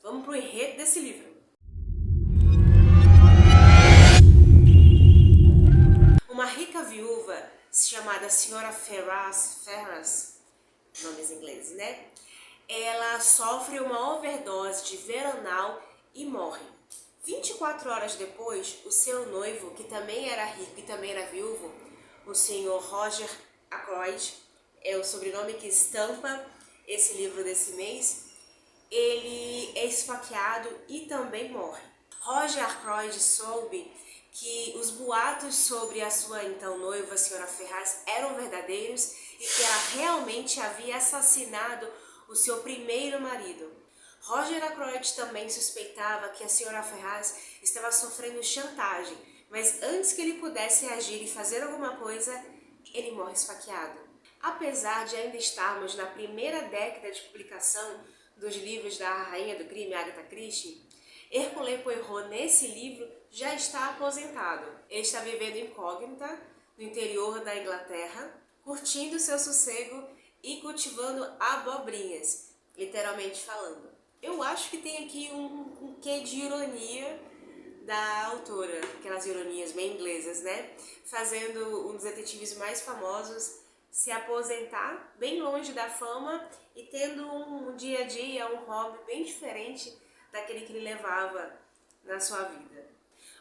Vamos pro enredo desse livro. Uma rica viúva chamada Senhora Ferraz, nomes ingleses, né? Ela sofre uma overdose de Veronal e morre. 24 horas depois, o seu noivo, que também era rico e também era viúvo, o senhor Roger Ackroyd, é o sobrenome que estampa esse livro desse mês, ele é esfaqueado e também morre. Roger Ackroyd soube que os boatos sobre a sua então noiva, a senhora Ferraz, eram verdadeiros e que ela realmente havia assassinado o seu primeiro marido. Roger Ackroyd também suspeitava que a senhora Ferraz estava sofrendo chantagem, mas antes que ele pudesse agir e fazer alguma coisa, ele morre esfaqueado. Apesar de ainda estarmos na primeira década de publicação dos livros da Rainha do Crime, Agatha Christie, Hercule Poirot, nesse livro, já está aposentado. Ele está vivendo incógnita no interior da Inglaterra, curtindo seu sossego e cultivando abobrinhas, literalmente falando. Eu acho que tem aqui um quê de ironia da autora, aquelas ironias bem inglesas, né? Fazendo um dos detetives mais famosos se aposentar bem longe da fama e tendo um dia a dia, um hobby bem diferente daquele que ele levava na sua vida.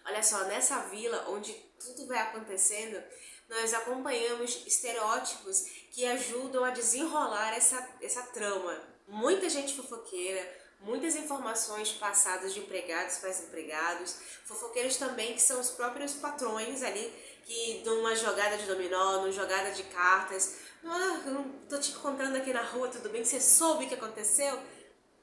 Olha só, nessa vila onde tudo vai acontecendo, nós acompanhamos estereótipos que ajudam a desenrolar essa trama. Muita gente fofoqueira, muitas informações passadas de empregados para empregados, fofoqueiros também que são os próprios patrões ali, que dão uma jogada de dominó, uma jogada de cartas. Não tô te encontrando aqui na rua, tudo bem? Você soube o que aconteceu?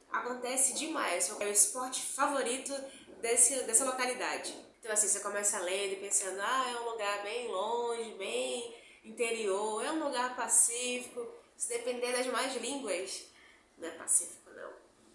Acontece demais, é o esporte favorito dessa localidade. Então assim, você começa lendo e pensando, é um lugar bem longe, bem interior, é um lugar pacífico, se depender das mais línguas, não é pacífico não.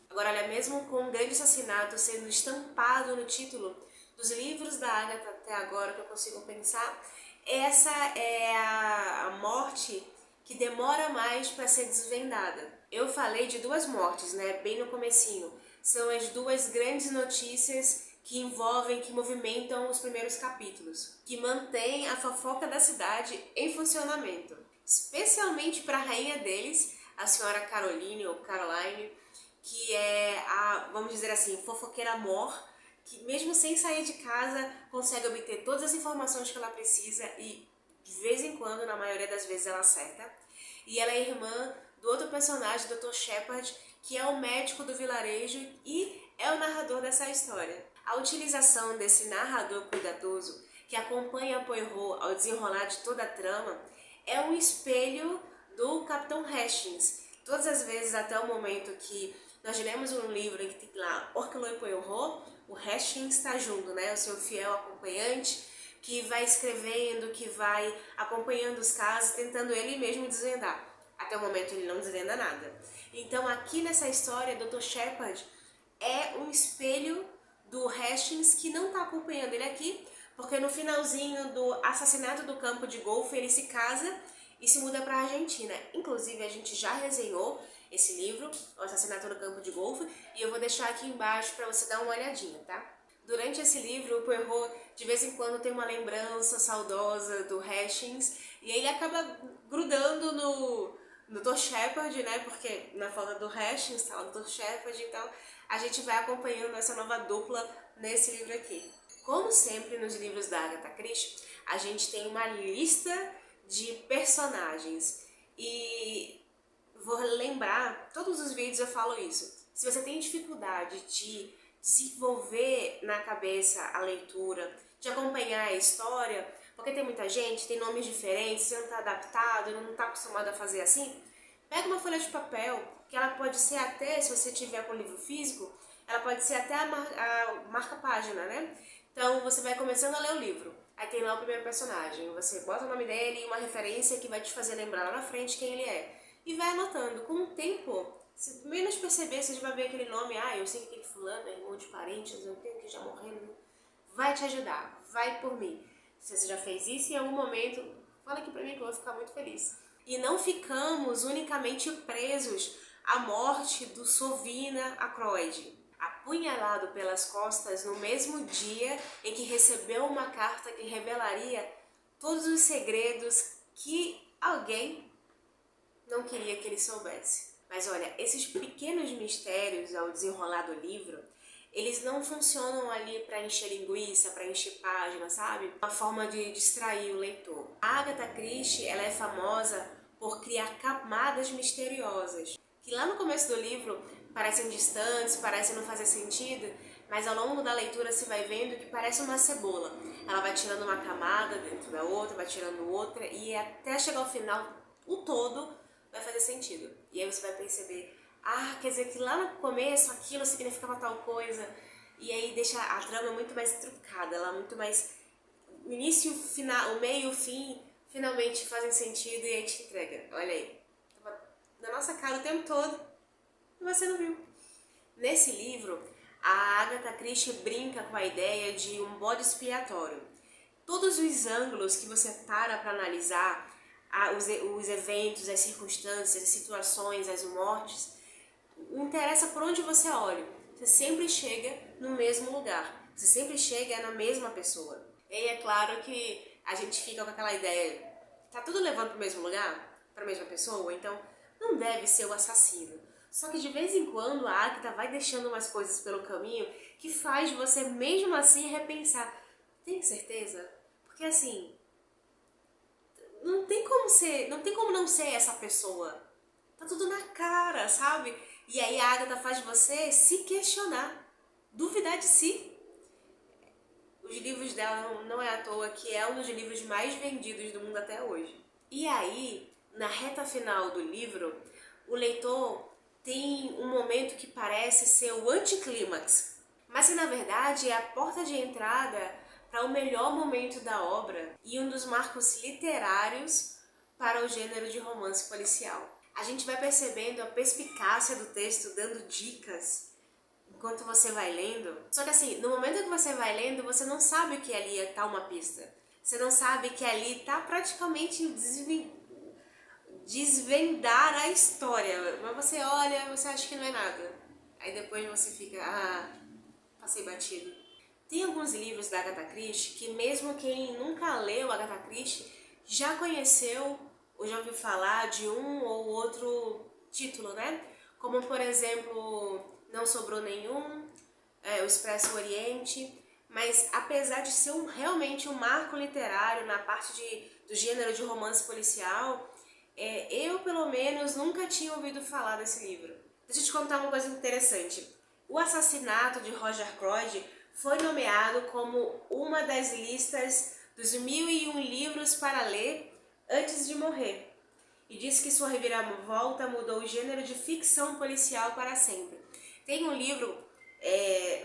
Agora olha, mesmo com um grande assassinato sendo estampado no título dos livros da Agatha até agora que eu consigo pensar, essa é a morte que demora mais para ser desvendada. Eu falei de duas mortes, né, bem no comecinho. São as duas grandes notícias que envolvem, que movimentam os primeiros capítulos, que mantêm a fofoca da cidade em funcionamento. Especialmente para a rainha deles, a senhora Caroline, ou Caroline, que é a, vamos dizer assim, fofoqueira mor, que mesmo sem sair de casa consegue obter todas as informações que ela precisa e de vez em quando, na maioria das vezes, ela acerta. E ela é irmã do outro personagem, Dr. Shepard, que é o médico do vilarejo e é o narrador dessa história. A utilização desse narrador cuidadoso que acompanha Poirot ao desenrolar de toda a trama é um espelho do Capitão Hastings. Todas as vezes até o momento que nós lemos um livro em que tem lá Hercule Poirot, o Hastings está junto, né? O seu fiel acompanhante, que vai escrevendo, que vai acompanhando os casos, tentando ele mesmo desvendar. Até o momento ele não desvenda nada. Então aqui nessa história, Dr. Shepard é um espelho do Hastings que não está acompanhando ele aqui, porque no finalzinho do assassinato do campo de golfe ele se casa e se muda para a Argentina. Inclusive a gente já resenhou esse livro, O Assassinato no Campo de Golfe, e eu vou deixar aqui embaixo para você dar uma olhadinha, tá? Durante esse livro, o Poirot de vez em quando tem uma lembrança saudosa do Hastings e ele acaba grudando no Dr. Shepard, né? Porque na falta do Hastings tá o Dr. Shepard, então a gente vai acompanhando essa nova dupla nesse livro aqui. Como sempre nos livros da Agatha Christie, a gente tem uma lista de personagens e vou lembrar, todos os vídeos eu falo isso. Se você tem dificuldade de desenvolver na cabeça a leitura, de acompanhar a história, porque tem muita gente, tem nomes diferentes, você não está adaptado, não está acostumado a fazer assim, pega uma folha de papel, que ela pode ser até, se você tiver com o livro físico, ela pode ser até a marca-página, né? Então você vai começando a ler o livro, aí tem lá o primeiro personagem, você bota o nome dele e uma referência que vai te fazer lembrar lá na frente quem ele é. E vai anotando. Com o tempo, se menos perceber, você vai ver aquele nome, eu sei que aquele fulano é irmão de parentes, eu tenho que já morrendo. Vai te ajudar, vai por mim. Se você já fez isso, em algum momento, fala aqui pra mim que eu vou ficar muito feliz. E não ficamos unicamente presos à morte do Sovina Ackroyd. apunhalado pelas costas no mesmo dia em que recebeu uma carta que revelaria todos os segredos que alguém não queria que ele soubesse. Mas olha, esses pequenos mistérios ao desenrolar do livro, eles não funcionam ali para encher linguiça, para encher página, sabe? Uma forma de distrair o leitor. A Agatha Christie, ela é famosa por criar camadas misteriosas, que lá no começo do livro parecem distantes, parecem não fazer sentido, mas ao longo da leitura você vai vendo que parece uma cebola. Ela vai tirando uma camada dentro da outra, vai tirando outra, e até chegar ao final, o todo vai fazer sentido. E aí você vai perceber, quer dizer que lá no começo aquilo significava tal coisa, e aí deixa a trama muito mais truncada, ela muito mais... O início, o final, o meio e o fim finalmente fazem sentido e aí te entrega. Olha aí, tava na nossa cara o tempo todo e você não viu. Nesse livro, a Agatha Christie brinca com a ideia de um bode expiatório. Todos os ângulos que você para analisar, os eventos, as circunstâncias, as situações, as mortes, não interessa por onde você olha, você sempre chega no mesmo lugar, você sempre chega na mesma pessoa. E é claro que a gente fica com aquela ideia, tá tudo levando para o mesmo lugar, para a mesma pessoa, então não deve ser o assassino. Só que de vez em quando a Agatha vai deixando umas coisas pelo caminho que faz você mesmo assim repensar. Tem certeza? Porque assim, não tem como não ser essa pessoa. Tá tudo na cara, sabe? E aí a Agatha faz você se questionar, duvidar de si. Os livros dela não é à toa que é um dos livros mais vendidos do mundo até hoje. E aí, na reta final do livro, o leitor tem um momento que parece ser o anticlímax, mas que na verdade é a porta de entrada para o melhor momento da obra e um dos marcos literários para o gênero de romance policial. A gente vai percebendo a perspicácia do texto dando dicas enquanto você vai lendo. Só que assim, no momento que você vai lendo, você não sabe que ali está uma pista. Você não sabe que ali está praticamente desvendar a história. Mas você olha, você acha que não é nada. Aí depois você fica, passei batido. Tem alguns livros da Agatha Christie que mesmo quem nunca leu Agatha Christie já conheceu ou já ouviu falar de um ou outro título, né? Como, por exemplo, Não Sobrou Nenhum, O Expresso Oriente. Mas apesar de ser realmente um marco literário na parte do gênero de romance policial, eu, pelo menos, nunca tinha ouvido falar desse livro. Deixa eu te contar uma coisa interessante. O Assassinato de Roger Croyd foi nomeado como uma das listas dos 1001 livros para ler antes de morrer. E disse que sua reviravolta mudou o gênero de ficção policial para sempre. Tem um livro,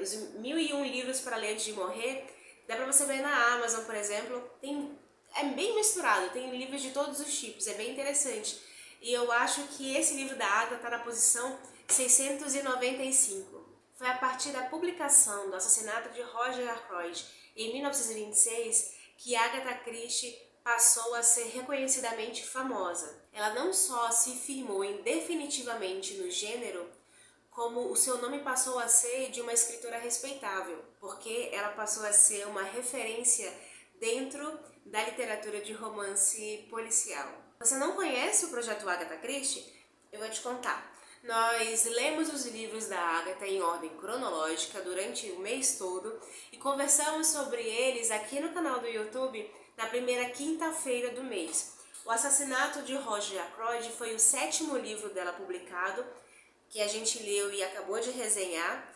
os 1001 livros para ler antes de morrer, dá para você ver na Amazon, por exemplo. É bem misturado, tem livros de todos os tipos, é bem interessante. E eu acho que esse livro da Agatha está na posição 695. Foi a partir da publicação do assassinato de Roger Ackroyd em 1926 que Agatha Christie passou a ser reconhecidamente famosa. Ela não só se firmou definitivamente no gênero, como o seu nome passou a ser de uma escritora respeitável, porque ela passou a ser uma referência dentro da literatura de romance policial. Você não conhece o projeto Agatha Christie? Eu vou te contar. Nós lemos os livros da Agatha em ordem cronológica durante o mês todo e conversamos sobre eles aqui no canal do YouTube na primeira quinta-feira do mês. O Assassinato de Roger Ackroyd foi o 7º livro dela publicado, que a gente leu e acabou de resenhar.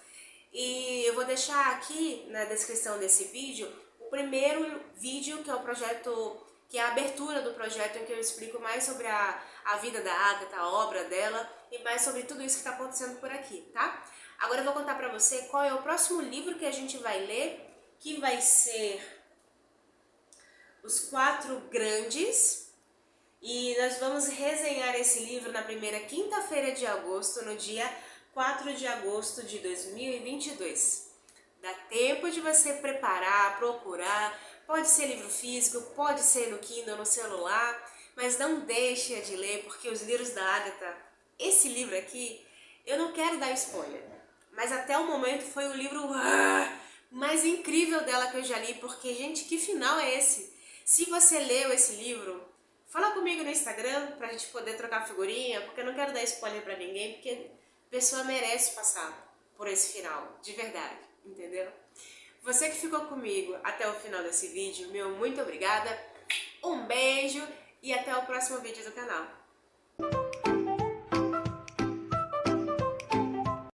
E eu vou deixar aqui na descrição desse vídeo o primeiro vídeo, que é o projeto, que é a abertura do projeto, em que eu explico mais sobre a vida da Agatha, a obra dela, e mais sobre tudo isso que está acontecendo por aqui, tá? Agora eu vou contar pra você qual é o próximo livro que a gente vai ler, que vai ser Os Quatro Grandes, e nós vamos resenhar esse livro na primeira quinta-feira de agosto, no dia 4 de agosto de 2022. Dá tempo de você preparar, procurar, pode ser livro físico, pode ser no Kindle, no celular, mas não deixe de ler, porque os livros da Agatha, esse livro aqui, eu não quero dar spoiler, mas até o momento foi o livro mais incrível dela que eu já li, porque, gente, que final é esse? Se você leu esse livro, fala comigo no Instagram pra gente poder trocar figurinha, porque eu não quero dar spoiler pra ninguém, porque a pessoa merece passar por esse final, de verdade, entendeu? Você que ficou comigo até o final desse vídeo, meu muito obrigada, um beijo e até o próximo vídeo do canal.